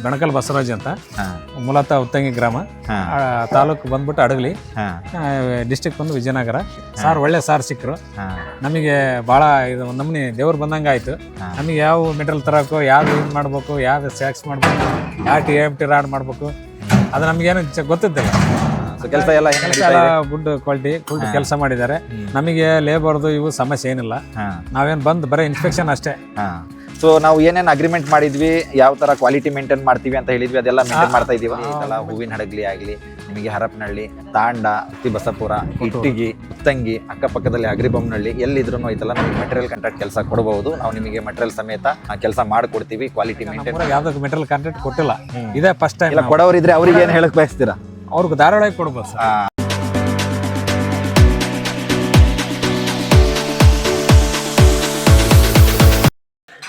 ಬೆಣಕಲ್ ಬಸವರಾಜ್ ಅಂತ, ಮೂಲತಃ ಉತ್ತಂಗಿ ಗ್ರಾಮ, ತಾಲೂಕು ಬಂದ್ಬಿಟ್ಟು ಅಡಗಲಿ, ಡಿಸ್ಟಿಕ್ ಬಂದು ವಿಜಯನಗರ. ಸಾರ್ ಒಳ್ಳೆ ಸಾರ್ ಸಿಕ್ಕರು ನಮಗೆ, ಭಾಳ ಇದು ನಮ್ಮನೆ ದೇವ್ರು ಬಂದಂಗೆ ಆಯಿತು. ನಮಗೆ ಯಾವ ಮೆಟೀರಿಯಲ್ ತರೋಕು, ಯಾವ್ದು ಇದು ಮಾಡ್ಬೇಕು, ಯಾವ್ದು ಸ್ಯಾಕ್ಸ್ ಮಾಡ್ಬೇಕು, ಯಾವ TMT ರಾಡ್ ಮಾಡ್ಬೇಕು, ಅದು ನಮಗೇನು ಗೊತ್ತಿದ್ದಿಲ್ಲ. ಕೆಲಸ ಎಲ್ಲ ಗುಡ್ ಕ್ವಾಲಿಟಿ ಕೆಲಸ ಮಾಡಿದ್ದಾರೆ. ನಮಗೆ ಲೇಬರ್ದು ಇವು ಸಮಸ್ಯೆ ಏನಿಲ್ಲ. ನಾವೇನು ಬಂದು ಬರೀ ಇನ್ಸ್ಪೆಕ್ಷನ್ ಅಷ್ಟೇ. ಸೊ ನಾವು ಏನೇನು ಅಗ್ರಿಮೆಂಟ್ ಮಾಡಿದ್ವಿ, ಯಾವ ತರ ಕ್ವಾಲಿಟಿ ಮೇಂಟೈನ್ ಮಾಡ್ತೀವಿ ಅಂತ ಹೇಳಿದ್ವಿ, ಅದೆಲ್ಲ ಮೇಂಟೈನ್ ಮಾಡ್ತಾ ಇದೀವಿ. ಇದೆಲ್ಲ ಹೂವಿನ ಹಡಗಲಿ ಆಗಲಿ, ನಿಮಗೆ ಹರಪನಹಳ್ಳಿ, ತಾಂಡ, ಬಸಪುರ, ಇಟ್ಟಿಗಿ, ಉತ್ತಂಗಿ, ಅಕ್ಕಪಕ್ಕದಲ್ಲಿ ಅಗ್ರಿಬೊಮ್ಮನಹಳ್ಳಿ, ಎಲ್ಲಿದ್ರು ಇದೆಲ್ಲ ನಮಗೆ ಮೆಟೀರಿಯಲ್ ಕಾಂಟ್ರಾಕ್ಟ್ ಕೆಲಸ ಕೊಡಬಹುದು. ನಾವು ನಿಮಗೆ ಮೆಟೀರಿಯಲ್ ಸಮೇತ ಕೆಲಸ ಮಾಡಿಕೊಡ್ತೀವಿ. ಕ್ವಾಲಿಟಿ ಮೇಂಟೈನ್ ಯಾವ್ದಕ್ಕೆ ಮೆಟೀರಿಯಲ್ ಕಾಂಟ್ರಾಕ್ಟ್ ಕೊಟ್ಟಿಲ್ಲ, ಇದೇ ಫಸ್ಟ್ ಟೈಮ್. ಇಲ್ಲ ಕೊಡೋರಿದ್ರೆ ಅವ್ರಿಗೆ ಏನು ಹೇಳಕ್ ಬಯಸ್ತೀರಾ? ಅವ್ರಿಗೆ ಧಾರಾವಾಳಿ ಕೊಡ್ಬೋದು ಸರ್.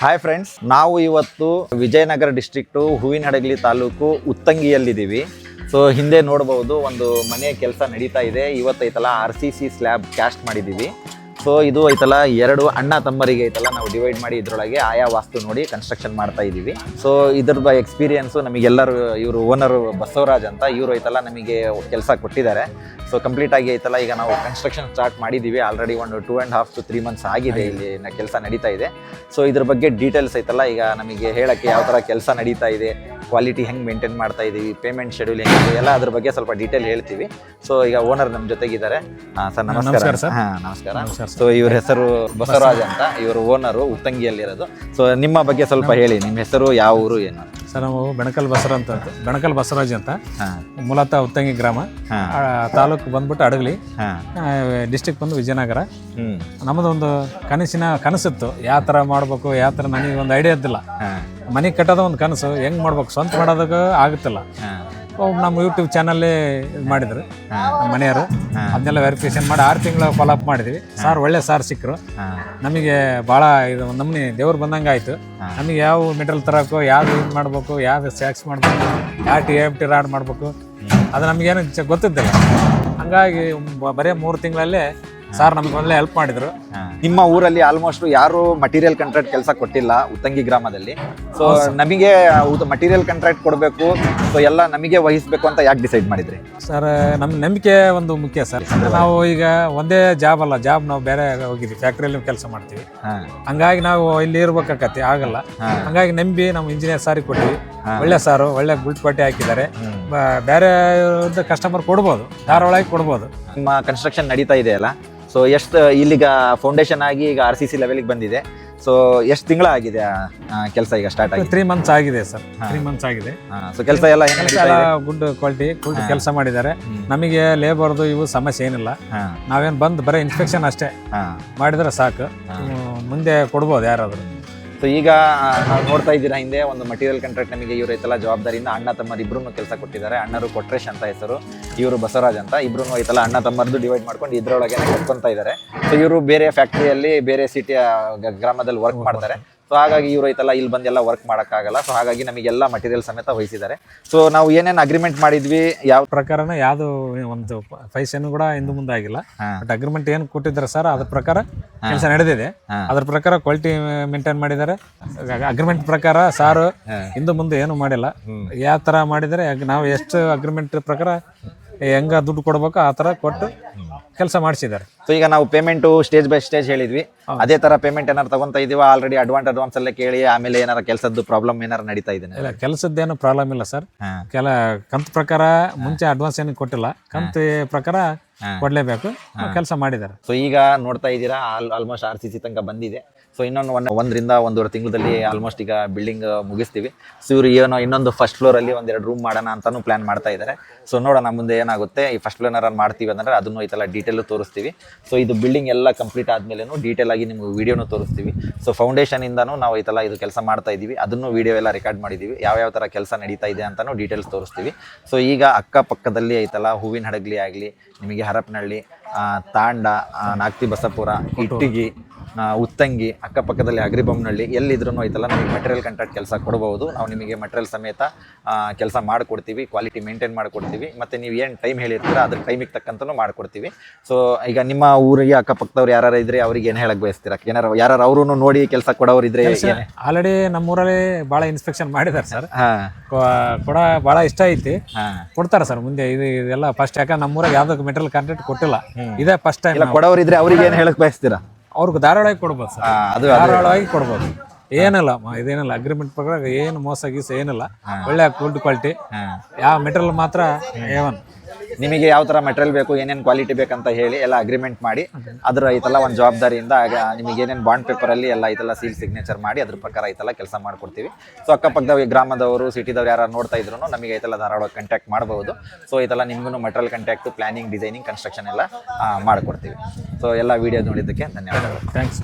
ಹಾಯ್ ಫ್ರೆಂಡ್ಸ್, ನಾವು ಇವತ್ತು ವಿಜಯನಗರ ಡಿಸ್ಟ್ರಿಕ್ಟು ಹೂವಿನಹಡಗಲಿ ತಾಲೂಕು ಉತ್ತಂಗಿಯಲ್ಲಿದ್ದೀವಿ. ಸೊ ಹಿಂದೆ ನೋಡ್ಬೋದು ಒಂದು ಮನೆ ಕೆಲಸ ನಡೀತಾ ಇದೆ. ಇವತ್ತೈತಲ್ಲ RCC ಸ್ಲ್ಯಾಬ್ ಕ್ಯಾಸ್ಟ್ ಮಾಡಿದ್ದೀವಿ. ಸೊ ಇದು ಐತಲ್ಲ 2 ಅಣ್ಣ ತಮ್ಮರಿಗೆ ಐತಲ್ಲ ನಾವು ಡಿವೈಡ್ ಮಾಡಿ ಇದರೊಳಗೆ ಆಯಾ ವಾಸ್ತು ನೋಡಿ ಕನ್ಸ್ಟ್ರಕ್ಷನ್ ಮಾಡ್ತಾ ಇದ್ದೀವಿ. ಸೊ ಇದ್ರ ಎಕ್ಸ್ಪೀರಿಯನ್ಸು ನಮಗೆಲ್ಲರೂ, ಇವರು ಓನರು ಬಸವರಾಜ್ ಅಂತ, ಇವರು ಐತಲ್ಲ ನಮಗೆ ಕೆಲಸ ಕೊಟ್ಟಿದ್ದಾರೆ. ಸೊ ಕಂಪ್ಲೀಟ್ ಆಗಿ ಐತಲ್ಲ ಈಗ ನಾವು ಕನ್ಸ್ಟ್ರಕ್ಷನ್ ಸ್ಟಾರ್ಟ್ ಮಾಡಿದ್ದೀವಿ. ಆಲ್ರೆಡಿ ಒಂದು 2.5 to 3 months ಆಗಿದೆ ಇಲ್ಲಿ ಕೆಲಸ ನಡೀತಾ ಇದೆ. ಸೊ ಇದ್ರ ಬಗ್ಗೆ ಡೀಟೇಲ್ಸ್ ಐತಲ್ಲ ಈಗ ನಮಗೆ ಹೇಳಕ್ಕೆ, ಯಾವ ಥರ ಕೆಲಸ ನಡೀತಾ ಇದೆ, ಕ್ವಾಲಿಟಿ ಹೆಂಗೆ ಮೇಂಟೈನ್ ಮಾಡ್ತಾ ಇದ್ದೀವಿ, ಪೇಮೆಂಟ್ ಶೆಡ್ಯೂಲ್ ಹೆಂಗಿದೆ ಎಲ್ಲ ಅದ್ರ ಬಗ್ಗೆ ಸ್ವಲ್ಪ ಡೀಟೇಲ್ ಹೇಳ್ತೀವಿ. ಸೊ ಈಗ ಓನರ್ ನಮ್ಮ ಜೊತೆಗಿದ್ದಾರೆ. ಸರ್ ನಮಸ್ಕಾರ. ನಮಸ್ಕಾರ. ಸೊ ಇವ್ರ ಹೆಸರು ಬಸವರಾಜ್ ಅಂತ, ಇವರು ಓನರು ಉತ್ತಂಗಿಯಲ್ಲಿರೋದು. ಸೊ ನಿಮ್ಮ ಬಗ್ಗೆ ಸ್ವಲ್ಪ ಹೇಳಿ, ನಿಮ್ಮ ಹೆಸರು, ಯಾವ ಊರು, ಏನು? ಸರ್ ನಾವು ಬೆಣಕಲ್ ಬಸವರಾಜ್ ಅಂತ, ಮೂಲತಃ ಉತ್ತಂಗಿ ಗ್ರಾಮ, ತಾಲೂಕು ಬಂದ್ಬಿಟ್ಟು ಅಡಗಲಿ, ಡಿಸ್ಟಿಕ್ ಬಂದು ವಿಜಯನಗರ. ನಮ್ಮದೊಂದು ಕನಸಿತ್ತು, ಯಾವ ಥರ ಮಾಡ್ಬೇಕು, ಯಾವ ಥರ ನನಗೆ ಒಂದು ಐಡಿಯಾ ಇದ್ದಿಲ್ಲ. ಮನೆ ಕಟ್ಟೋದು ಒಂದು ಕನಸು, ಹೆಂಗ್ ಮಾಡ್ಬೇಕು, ಸ್ವಂತ ಮಾಡೋದಕ್ಕೆ ಆಗುತ್ತಿಲ್ಲ. ನಮ್ಮ ಯೂಟ್ಯೂಬ್ ಚಾನಲ್ಲೇ ಇದು ಮಾಡಿದ್ರು ನಮ್ಮ ಮನೆಯವರು. ಅದನ್ನೆಲ್ಲ ವೆರಿಫಿಕೇಶನ್ ಮಾಡಿ 6 ತಿಂಗಳು ಫಾಲೋ ಅಪ್ ಮಾಡಿದ್ವಿ. ಸಾರ್ ಒಳ್ಳೆ ಸಾರ್ ಸಿಕ್ಕರು ನಮಗೆ, ಭಾಳ ಇದು ನಮ್ಮನೆ ದೇವ್ರು ಬಂದಂಗೆ ಆಯಿತು. ನಮಗೆ ಯಾವ ಮೆಟೀರಿಯಲ್ ತರೋಕು, ಯಾವ್ದು ಇದು ಮಾಡ್ಬೇಕು, ಯಾವ್ದು ಸ್ಯಾಕ್ಸ್ ಮಾಡ್ಬೇಕು, ಯಾವ TMT ರಾಡ್ ಮಾಡ್ಬೇಕು, ಅದು ನಮಗೇನು ಗೊತ್ತಿದ್ದಿಲ್ಲ. ಹಂಗಾಗಿ ಬರೀ 3 ತಿಂಗಳಲ್ಲೇ ಸಾರ್ ನಮ್ಗೆ ಒಳ್ಳೆ ಹೆಲ್ಪ್ ಮಾಡಿದ್ರು. ನಿಮ್ಮ ಊರಲ್ಲಿ ಆಲ್ಮೋಸ್ಟ್ ಯಾರು ಮಟೀರಿಯಲ್ ಕಾಂಟ್ರಾಕ್ಟ್ ಕೆಲಸ ಕೊಟ್ಟಿಲ್ಲ ಉತ್ತಂಗಿ ಗ್ರಾಮದಲ್ಲಿ. ಸೊ ನಮಗೆ ಮಟೀರಿಯಲ್ ಕಾಂಟ್ರಾಕ್ಟ್ ಕೊಡಬೇಕು, ಸೊ ಎಲ್ಲ ನಮಗೆ ವಹಿಸ್ಬೇಕು ಅಂತ ಯಾಕೆ ಡಿಸೈಡ್ ಮಾಡಿದ್ರಿ? ಸರ್ ನಮ್ಮ ನಂಬಿಕೆ ಒಂದು ಮುಖ್ಯ ಸರ್. ನಾವು ಈಗ ಒಂದೇ ಜಾಬ್ ಅಲ್ಲ, ನಾವು ಬೇರೆ ಹೋಗಿದ್ವಿ, ಫ್ಯಾಕ್ಟ್ರಿಯಲ್ಲಿ ಕೆಲಸ ಮಾಡ್ತೀವಿ. ಹಂಗಾಗಿ ನಾವು ಇಲ್ಲಿ ಇರ್ಬೇಕಾಕತಿ ಆಗಲ್ಲ. ಹಂಗಾಗಿ ನಂಬಿ ನಮ್ಮ ಇಂಜಿನಿಯರ್ ಸಾರಿಗೆ ಕೊಟ್ಟಿವಿ. ಒಳ್ಳೆ ಸಾರು, ಒಳ್ಳೆ ಗುಡ್ ಕ್ವಾಲಿಟಿ ಹಾಕಿದ್ದಾರೆ. ಬೇರೆ ಕಸ್ಟಮರ್ ಕೊಡ್ಬೋದು, ಧಾರಾವಾಳಿ ಕೊಡ್ಬೋದು. ನಿಮ್ಮ ಕನ್ಸ್ಟ್ರಕ್ಷನ್ ನಡೀತಾ ಇದೆ ಅಲ್ಲ, ಸೊ ಎಷ್ಟು ಇಲ್ಲಿಗ ಫೌಂಡೇಶನ್ ಆಗಿ ಈಗ RCC ಲೆವೆಲ್ಗೆ ಬಂದಿದೆ. ಸೊ ಎಷ್ಟು ತಿಂಗಳಾಗಿದೆ ಕೆಲಸ ಈಗ ಸ್ಟಾರ್ಟ್ ಆಗಿ? 3 months ಆಗಿದೆ ಸರ್. 3 months ಆಗಿದೆ. ಸೊ ಕೆಲಸ ಎಲ್ಲ ಗುಡ್ ಕ್ವಾಲಿಟಿ ಕೆಲಸ ಮಾಡಿದ್ದಾರೆ. ನಮಗೆ ಲೇಬರ್ದು ಇವು ಸಮಸ್ಯೆ ಏನಿಲ್ಲ. ನಾವೇನು ಬಂದು ಬರೀ ಇನ್ಸ್ಪೆಕ್ಷನ್ ಅಷ್ಟೇ ಮಾಡಿದ್ರೆ ಸಾಕು, ಮುಂದೆ ಕೊಡ್ಬೋದು ಯಾರಾದರೂ. ಸೊ ಈಗ ನಾವು ನೋಡ್ತಾ ಇದ್ದೀರಾ, ಹಿಂದೆ ಒಂದು ಮಟೀರಿಯಲ್ ಕಾಂಟ್ರಾಕ್ಟ್ ನಮಗೆ ಇವರು ಐತಲ್ಲ ಜವಾಬ್ದಾರಿಯಿಂದ ಅಣ್ಣ ತಮ್ಮರು ಇಬ್ರು ಕೆಲಸ ಕೊಟ್ಟಿದ್ದಾರೆ. ಅಣ್ಣರು ಕೊಟ್ರೇಶ್ ಅಂತ ಹೆಸರು, ಇವರು ಬಸವರಾಜ್ ಅಂತ, ಇಬ್ರು ಐತಲ್ಲ ಅಣ್ಣ ತಮ್ಮರದು ಡಿವೈಡ್ ಮಾಡ್ಕೊಂಡು ಇದ್ರೊಳಗೆ ಕಟ್ಕೊಂತ ಇದ್ದಾರೆ. ಸೊ ಇವರು ಬೇರೆ ಫ್ಯಾಕ್ಟ್ರಿಯಲ್ಲಿ, ಬೇರೆ ಸಿಟಿಯ ಗ್ರಾಮದಲ್ಲಿ ವರ್ಕ್ ಮಾಡ್ತಾರೆ. ಸೊ ಹಾಗಾಗಿ ಇವರು ಐತಲ್ಲ ಇಲ್ಲಿ ಬಂದೆಲ್ಲ ವರ್ಕ್ ಮಾಡೋಕ್ಕಾಗಲ್ಲ. ಸೊ ಹಾಗಾಗಿ ನಮಗೆಲ್ಲ ಮಟೀರಿಯಲ್ ಸಮೇತ ವಹಿಸಿದ್ದಾರೆ. ಸೊ ನಾವು ಏನೇನು ಅಗ್ರಿಮೆಂಟ್ ಮಾಡಿದ್ವಿ, ಯಾವ ಪ್ರಕಾರನ ಯಾವುದು ಒಂದು ಪೈಸೆನೂ ಕೂಡ ಹಿಂದೆ ಮುಂದೆ ಆಗಿಲ್ಲ. ಬಟ್ ಅಗ್ರಿಮೆಂಟ್ ಏನು ಕೊಟ್ಟಿದ್ದಾರೆ ಸರ್, ಅದ್ರ ಪ್ರಕಾರ ಕೆಲಸ ನಡೆದಿದೆ. ಅದ್ರ ಪ್ರಕಾರ ಕ್ವಾಲಿಟಿ ಮೇಂಟೈನ್ ಮಾಡಿದ್ದಾರೆ. ಅಗ್ರಿಮೆಂಟ್ ಪ್ರಕಾರ ಸಾರು ಹಿಂದೆ ಮುಂದೆ ಏನು ಮಾಡಿಲ್ಲ. ಯಾವ ಥರ ಮಾಡಿದರೆ ನಾವು ಎಷ್ಟು ಅಗ್ರಿಮೆಂಟ್ ಪ್ರಕಾರ ಹೆಂಗ ದುಡ್ಡು ಕೊಡ್ಬೇಕು ಆ ಥರ ಕೊಟ್ಟು ಕೆಲಸ ಮಾಡಿಸಿದ್ದಾರೆ. ಸೊ ಈಗ ನಾವು ಪೇಮೆಂಟು ಸ್ಟೇಜ್ ಬೈ ಸ್ಟೇಜ್ ಹೇಳಿದ್ವಿ, ಅದೇ ಥರ ಪೇಮೆಂಟ್ ಏನಾರು ತಗೊಂತ ಇದೀವ? ಆಲ್ರೆಡಿ ಅಡ್ವಾನ್ಸ್ ಅಲ್ಲೇ ಕೇಳಿ ಆಮೇಲೆ ಏನಾರ ಕೆಲಸದ್ದು ಪ್ರಾಬ್ಲಮ್ ಏನಾರು ನಡೀತಾ ಇದೆ? ಇಲ್ಲ, ಕೆಲಸದ್ದೇನು ಪ್ರಾಬ್ಲಮ್ ಇಲ್ಲ ಸರ್. ಕಂತು ಪ್ರಕಾರ ಮುಂಚೆ ಅಡ್ವಾನ್ಸ್ ಏನು ಕೊಟ್ಟಿಲ್ಲ, ಕಂತು ಪ್ರಕಾರ ಕೊಡ್ಲೇಬೇಕು. ಕೆಲಸ ಮಾಡಿದ್ದಾರೆ. ಸೊ ಈಗ ನೋಡ್ತಾ ಇದ್ದೀರಾ, ಆಲ್ಮೋಸ್ಟ್ RCC ತನಕ ಬಂದಿದೆ. ಸೊ ಇನ್ನೊಂದು 1 ರಿಂದ 1.5 ತಿಂಗಳಲ್ಲಿ ಆಲ್ಮೋಸ್ಟ್ ಈಗ ಬಿಲ್ಡಿಂಗ್ ಮುಗಿಸ್ತೀವಿ. ಸೊ ಇವರು ಏನೋ ಇನ್ನೊಂದು ಫಸ್ಟ್ ಫ್ಲೋರಲ್ಲಿ 1-2 ರೂಮ್ ಮಾಡೋಣ ಅಂತಾನು ಪ್ಲಾನ್ ಮಾಡ್ತಾ ಇದ್ದಾರೆ. ಸೊ ನೋಡೋಣ ಮುಂದೆ ಏನಾಗುತ್ತೆ. ಈ ಫಸ್ಟ್ ಫ್ಲೋರ್ ಏನಾರು ಮಾಡ್ತೀವಿ ಅಂದ್ರೆ ಅದನ್ನು ಐತಲ್ಲ ಡೀಟೇಲ್ ತೋರಿಸ್ತೀವಿ. ಸೊ ಇದು ಬಿಲ್ಡಿಂಗ್ ಎಲ್ಲ ಕಂಪ್ಲೀಟ್ ಆದ್ಮೇಲೆ ಡೀಟೇಲ್ ಆಗಿ ನಿಮ್ಗೆ ವಿಡಿಯೋನು ತೋರಿಸ್ತೀವಿ. ಸೊ ಫೌಂಡೇಶನ್ ಇಂದಾನು ನಾವು ಐತಲ್ಲ ಇದು ಕೆಲಸ ಮಾಡ್ತಾ ಇದೀವಿ, ಅದನ್ನು ವಿಡಿಯೋ ಎಲ್ಲ ರೆಕಾರ್ಡ್ ಮಾಡಿದೀವಿ. ಯಾವ ಥರ ಕೆಲಸ ನಡೀತಾ ಇದೆ ಅಂತಾನು ಡೀಟೇಲ್ಸ್ ತೋರಿಸ್ತೀವಿ. ಸೊ ಈಗ ಅಕ್ಕಪಕ್ಕದಲ್ಲಿ ಐತಲ್ಲ ಹೂವಿನಹಡಗಲಿ ಆಗಲಿ, ನಿಮಗೆ ಹರಪನಹಳ್ಳಿ, ತಾಂಡ, ಬಸಪುರ, ಇಟ್ಟಿಗಿ, ಉತ್ತಂಗಿ, ಅಕ್ಕಪಕ್ಕದಲ್ಲಿ ಅಗ್ರಿಬೊಮ್ಮನಹಳ್ಳಿ ಎಲ್ಲಿದ್ರೂ ಐತಲ್ಲ ನಮಗೆ ಮೆಟೀರಿಯಲ್ ಕಾಂಟ್ರಾಕ್ಟ್ ಕೆಲಸ ಕೊಡಬಹುದು. ನಾವು ನಿಮಗೆ ಮೆಟೀರಿಯಲ್ ಸಮೇತ ಕೆಲಸ ಮಾಡಿಕೊಡ್ತೀವಿ, ಕ್ವಾಲಿಟಿ ಮೇಂಟೈನ್ ಮಾಡಿಕೊಡ್ತೀವಿ. ಮತ್ತು ನೀವು ಏನು ಟೈಮ್ ಹೇಳಿರ್ತೀರ ಅದ್ರ ಟೈಮಿಗೆ ತಕ್ಕಂತನೂ ಮಾಡಿಕೊಡ್ತೀವಿ. ಸೊ ಈಗ ನಿಮ್ಮ ಊರಿಗೆ ಅಕ್ಕಪಕ್ಕದವ್ರು ಯಾರು ಇದ್ರೆ ಅವ್ರಿಗೆ ಏನು ಹೇಳಕ್ ಬಯಸ್ತೀರಾ? ಯಾರು ಅವರು ನೋಡಿ ಕೆಲಸ ಕೊಡೋರು ಇದ್ರೆ ಆಲ್ರೆಡಿ ನಮ್ಮೂರಲ್ಲಿ ಭಾಳ ಇನ್ಸ್ಪೆಕ್ಷನ್ ಮಾಡಿದ್ದಾರೆ ಸರ್. ಹಾಂ ಕೊಡ ಭಾಳ ಇಷ್ಟ ಐತಿ, ಹಾಂ ಕೊಡ್ತಾರೆ ಸರ್ ಮುಂದೆ. ಇದೆಲ್ಲ ಫಸ್ಟ್, ಯಾಕಂದ್ರೆ ನಮ್ಮೂರಾಗ ಯಾವ್ದಕ್ಕೆ ಮೆಟೀರಿಯಲ್ ಕಾಂಟ್ರಾಕ್ಟ್ ಕೊಟ್ಟಿಲ್ಲ, ಇದೇ ಫಸ್ಟ್ ಟೈಮ್. ಕೊಡೋರು ಇದ್ರೆ ಅವ್ರಿಗೆ ಏನು ಹೇಳಕ್ ಬಯಸ್ತೀರಾ? ಅವ್ರಿಗೆ ಧಾರಾಳವಾಗಿ ಕೊಡ್ಬೋದು ಸರ್, ಅದು ಧಾರಾಳವಾಗಿ ಕೊಡ್ಬೋದು. ಏನಿಲ್ಲ ಇದೇನಿಲ್ಲ, ಅಗ್ರಿಮೆಂಟ್ ಪ್ರಕಾರ ಏನು ಮೋಸ ಗೀಸ ಏನಿಲ್ಲ, ಒಳ್ಳೆ ಗುಡ್ ಕ್ವಾಲಿಟಿ. ಯಾವ ಮೆಟೀರಿಯಲ್ ಮಾತ್ರ ಏವನ್ ನಿಮಗೆ ಯಾವ ಥರ ಮೆಟೀರಿಯಲ್ ಬೇಕು, ಏನೇನು ಕ್ವಾಲಿಟಿ ಬೇಕಂತ ಹೇಳಿ ಎಲ್ಲ ಅಗ್ರಿಮೆಂಟ್ ಮಾಡಿ ಅದ್ರ ಐತಲ್ಲ ಒಂದು ಜವಾಬ್ದಾರಿಯಿಂದ ನಿಮಗೆ ಏನೇನು ಬಾಂಡ್ ಪೇಪರಲ್ಲಿ ಎಲ್ಲ ಐತಲ್ಲ ಸೀಲ್ ಸಿಗ್ನೇಚರ್ ಮಾಡಿ ಅದ್ರ ಪ್ರಕಾರ ಐತಲ್ಲ ಕೆಲಸ ಮಾಡ್ಕೊಡ್ತೀವಿ. ಸೊ ಅಕ್ಕಪಕ್ಕದ ಗ್ರಾಮದವರು, ಸಿಟಿದವ್ರು ಯಾರು ನೋಡ್ತಾ ಇದ್ರು ನಮಗೆ ಐತಲ್ಲ ಧಾರಾಳವಾಗಿ ಕಾಂಟ್ಯಾಕ್ಟ್ ಮಾಡಬಹುದು. ಸೊ ಐತಲ್ಲ ನಿಮಗೂ material contact, planning, designing, construction ಎಲ್ಲ ಮಾಡಿಕೊಡ್ತೀವಿ. ಸೊ ಎಲ್ಲ ವಿಡಿಯೋ ನೋಡಿದ್ದಕ್ಕೆ ಧನ್ಯವಾದಗಳು. ಥ್ಯಾಂಕ್ಸ್.